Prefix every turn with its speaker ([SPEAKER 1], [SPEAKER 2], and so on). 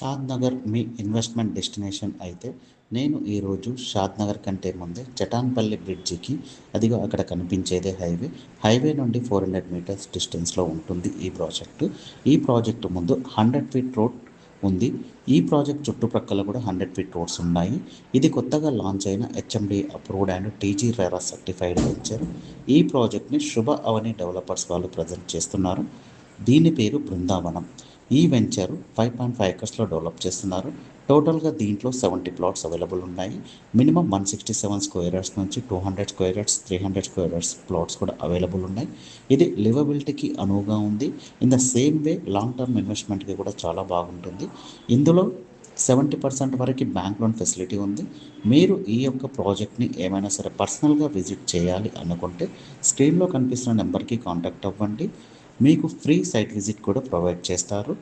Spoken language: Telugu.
[SPEAKER 1] షాద్‌నగర్ మీ ఇన్వెస్ట్‌మెంట్ డెస్టినేషన్ అయితే, నేను ఈరోజు షాద్‌నగర్ కంటే ముందే చటాన్‌పల్లి బ్రిడ్జికి అదిగో అక్కడ కనిపించేదే హైవే. హైవే నుండి 400 మీటర్స్ డిస్టెన్స్‌లో ఉంటుంది ఈ ప్రాజెక్టు. ఈ ప్రాజెక్టు ముందు 100 ఫీట్ రోడ్ ఉంది. ఈ ప్రాజెక్ట్ చుట్టుప్రక్కల కూడా 100 ఫీట్ రోడ్స్ ఉన్నాయి. ఇది కొత్తగా లాంచ్ అయిన HMDA approved and TG RERA certified venture. ఈ ప్రాజెక్ట్‌ని శుభ అవని డెవలపర్స్ వాళ్ళు ప్రజెంట్ చేస్తున్నారు. దీని పేరు బృందావనం. ఈ వెంచర్ 5.5 ఎకర్స్లో డెవలప్ చేస్తున్నారు. టోటల్గా దీంట్లో 70 ప్లాట్స్ అవైలబుల్ ఉన్నాయి. మినిమం 167 స్క్వేర్ యార్డ్స్ నుంచి 200 square yards, 300 square yards plots కూడా అవైలబుల్ ఉన్నాయి. ఇది లివబిలిటీకి అనువుగా ఉంది. In the same way long term ఇన్వెస్ట్మెంట్కి కూడా చాలా బాగుంటుంది. ఇందులో 70% వరకు బ్యాంక్ లోన్ ఫెసిలిటీ ఉంది. మీరు ఈ యొక్క ప్రాజెక్ట్ని ఏమైనా సరే పర్సనల్గా విజిట్ చేయాలి అనుకుంటే స్క్రీన్లో కనిపిస్తున్న నెంబర్కి కాంటాక్ట్ అవ్వండి. మీకు ఫ్రీ సైట్ విజిట్ కూడా ప్రొవైడ్ చేస్తారు.